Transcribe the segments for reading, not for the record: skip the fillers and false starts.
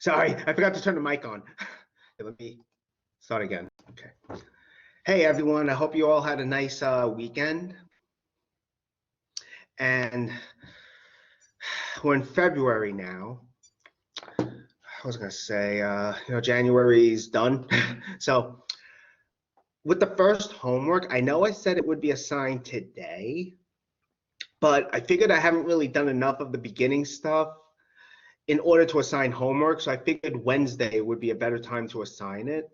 Sorry, I forgot to turn the mic on. Let me start again. Okay. Hey, everyone. I hope you all had a nice weekend. And we're in February now. I was going to say, January's done. So with the first homework, I know I said it would be assigned today, but I figured I haven't really done enough of the beginning stuff in order to assign homework, so I figured Wednesday would be a better time to assign it.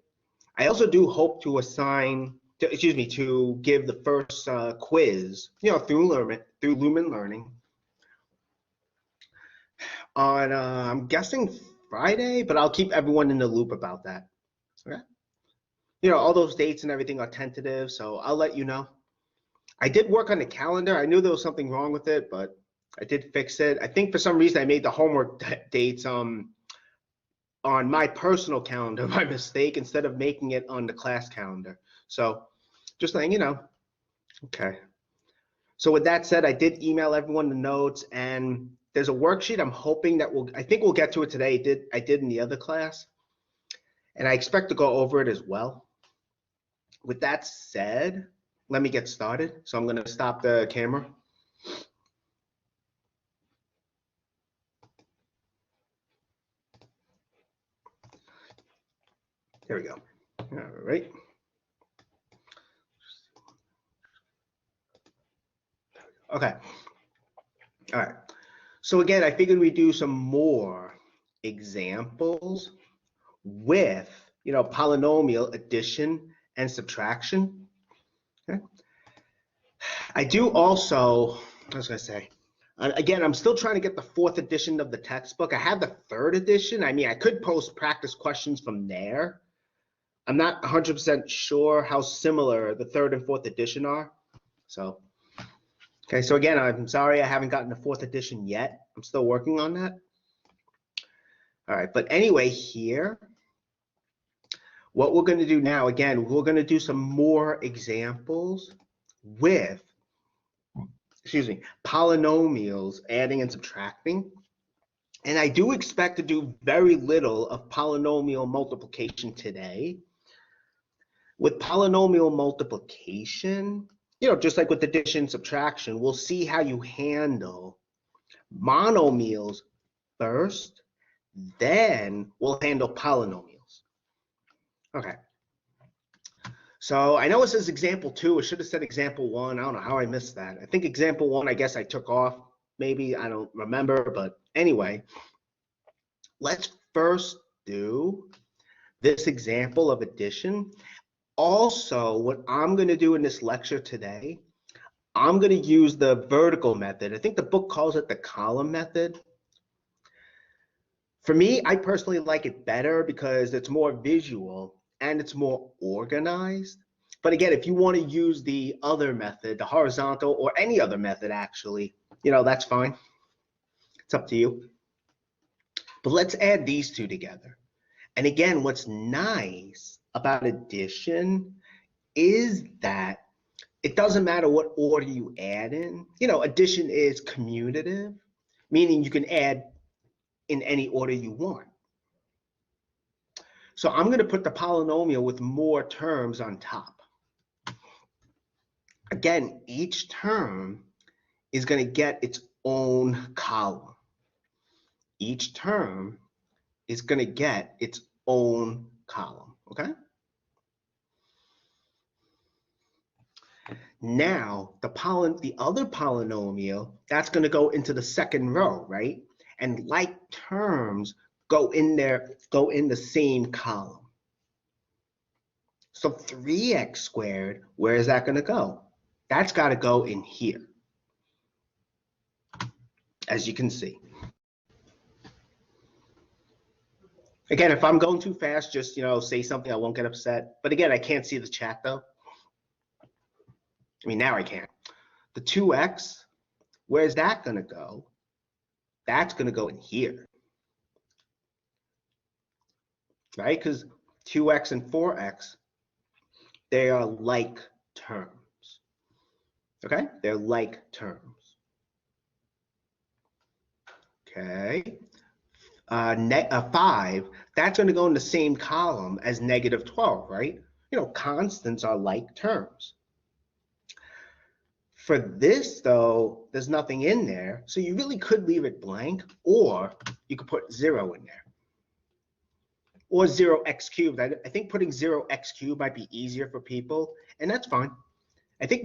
I also do hope to to give the first quiz, through Lumen Learning on, I'm guessing Friday, but I'll keep everyone in the loop about that. Okay. All those dates and everything are tentative, so I'll let you know. I did work on the calendar. I knew there was something wrong with it, but I did fix it. I think for some reason I made the homework dates on my personal calendar by mistake instead of making it on the class calendar. So just letting you know. Okay. So with that said, I did email everyone the notes, and there's a worksheet I'm hoping that I think we'll get to it today. I did in the other class, and I expect to go over it as well. With that said, let me get started. So I'm going to stop the camera. There we go. All right. Okay. All right. So again, I figured we'd do some more examples with, polynomial addition and subtraction. Okay. I do also, I was going to say, again, I'm still trying to get the 4th edition of the textbook. I have the 3rd edition. I mean, I could post practice questions from there. I'm not 100% sure how similar the 3rd and 4th edition are. So, okay, so again, I'm sorry I haven't gotten the 4th edition yet. I'm still working on that. All right, but anyway, here, what we're going to do now, again, we're going to do some more examples with, polynomials, adding and subtracting. And I do expect to do very little of polynomial multiplication today. With polynomial multiplication, just like with addition, subtraction, we'll see how you handle monomials first, then we'll handle polynomials. Okay. So I know it says example 2. It should have said example 1. I don't know how I missed that. I think example 1, I guess I took off. Maybe, I don't remember. But anyway, let's first do this example of addition. Also, what I'm going to do in this lecture today, I'm going to use the vertical method. I think the book calls it the column method. For me, I personally like it better because it's more visual and it's more organized. But again, if you want to use the other method, the horizontal or any other method actually, that's fine. It's up to you. But let's add these two together. And again, what's nice about addition is that it doesn't matter what order you add in. Addition is commutative, meaning you can add in any order you want. So I'm going to put the polynomial with more terms on top. Again, each term is going to get its own column. Each term is going to get its own column, okay? Now, the other polynomial, that's going to go into the second row, right? And like terms go in the same column. So 3x squared, where is that going to go? That's got to go in here, as you can see. Again, if I'm going too fast, just, say something. I won't get upset. But again, I can't see the chat, though. I mean, now I can. The 2x, where's that going to go? That's going to go in here. Right? Because 2x and 4x, they are like terms. Okay? They're like terms. Okay? 5, that's going to go in the same column as negative 12, right? You know, constants are like terms. For this, though, there's nothing in there, so you really could leave it blank, or you could put 0 in there. Or 0x cubed. I think putting 0x cubed might be easier for people, and that's fine. I think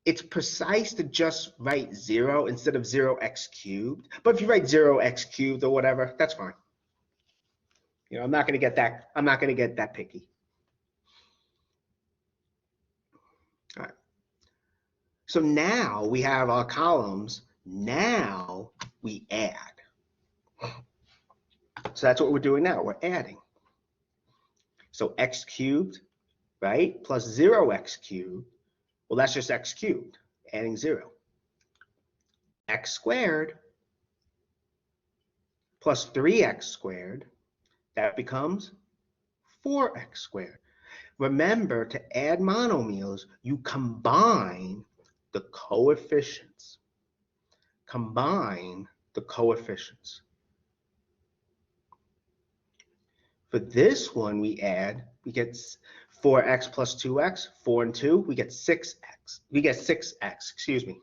it's precise to just write 0 instead of 0x cubed, but if you write 0x cubed or whatever, that's fine. You know, I'm not going to get that picky. All right. So now we have our columns. Now we add. So that's what we're doing now. We're adding. So x cubed, right, plus 0x cubed. Well, that's just x cubed, adding 0. X squared plus 3x squared, that becomes 4x squared. Remember, to add monomials, you combine the coefficients. Combine the coefficients. For this one, we get 4x plus 2x, 4 and 2, we get 6x. We get 6x, excuse me.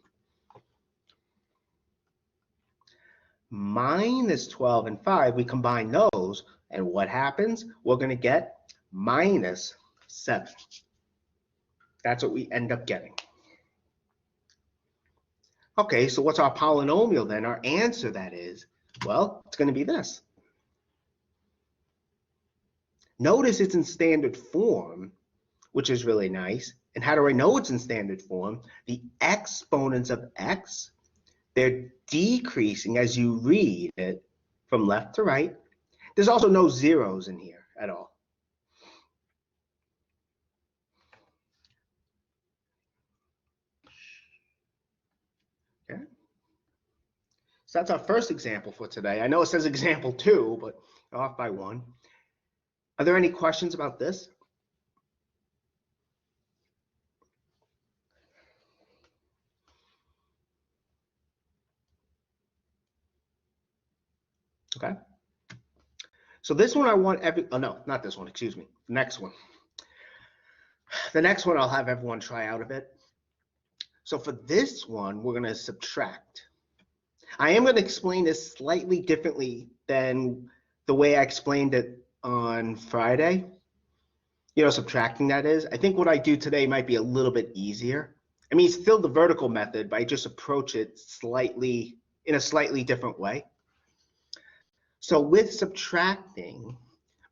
Minus 12 and 5, we combine those, and what happens? We're going to get minus 7. That's what we end up getting. Okay, so what's our polynomial then? Our answer, that is, well, it's going to be this. Notice it's in standard form, which is really nice. And how do I know it's in standard form? The exponents of x, they're decreasing as you read it from left to right. There's also no zeros in here at all. Okay. So that's our first example for today. I know it says example 2, but off by 1. Are there any questions about this? Okay. So this one I want oh no, not this one, excuse me. The next one. The next one I'll have everyone try out a bit. So for this one, we're going to subtract. I am going to explain this slightly differently than the way I explained it on Friday. You know, subtracting, that is. I think what I do today might be a little bit easier. I mean, it's still the vertical method, but I just approach it in a slightly different way. So with subtracting,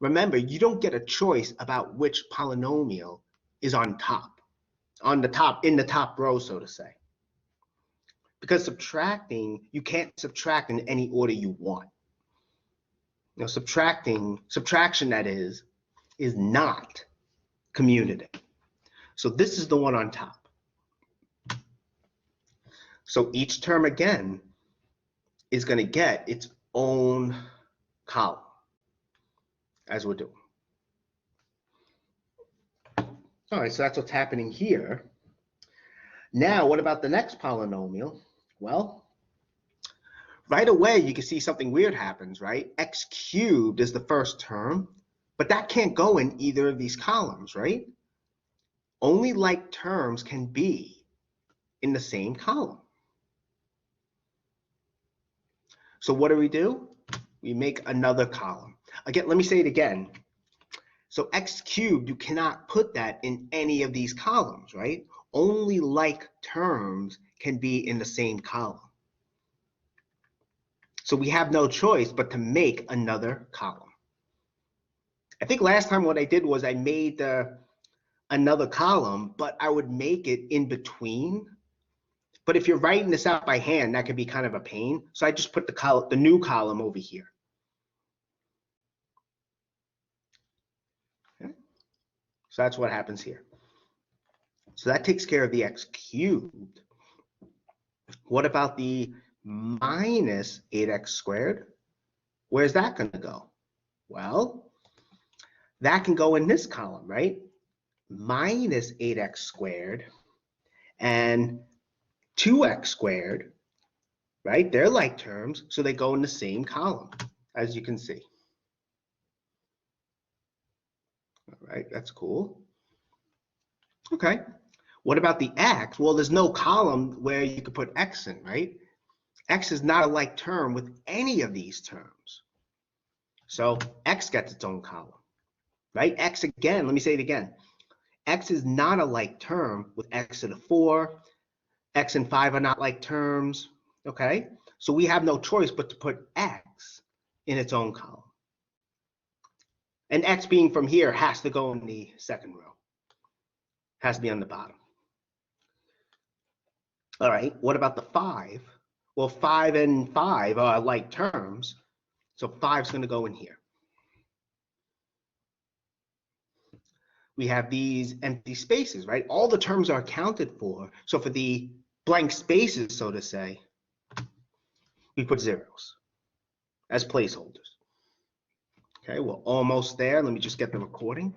remember, you don't get a choice about which polynomial is on top, in the top row, so to say. Because subtracting, you can't subtract in any order you want. You know, subtraction, that is not commutative. So this is the one on top. So each term, again, is going to get its own column, as we're doing. All right, so that's what's happening here. Now, what about the next polynomial? Well, right away, you can see something weird happens, right? X cubed is the first term, but that can't go in either of these columns, right? Only like terms can be in the same column. So what do? We make another column. Again, let me say it again. So x cubed, you cannot put that in any of these columns, right? Only like terms can be in the same column. So we have no choice but to make another column. I think last time what I did was I made another column, but I would make it in between. But if you're writing this out by hand, that could be kind of a pain. So I just put the new column over here. Okay. So that's what happens here. So that takes care of the x cubed. What about the minus 8x squared? Where's that going to go? Well, that can go in this column, right? Minus 8x squared and 2x squared, right? They're like terms, so they go in the same column, as you can see. All right, that's cool. Okay, what about the x? Well, there's no column where you could put x in, right? X is not a like term with any of these terms. So x gets its own column, right? X again, let me say it again. X is not a like term with x to the 4. X and 5 are not like terms, okay? So we have no choice but to put x in its own column. And x being from here has to go in the second row. Has to be on the bottom. All right, what about the 5? Well, 5 and 5 are like terms, so 5 is going to go in here. We have these empty spaces, right? All the terms are accounted for. So for the blank spaces, so to say, we put zeros as placeholders. Okay, we're almost there. Let me just get the recording.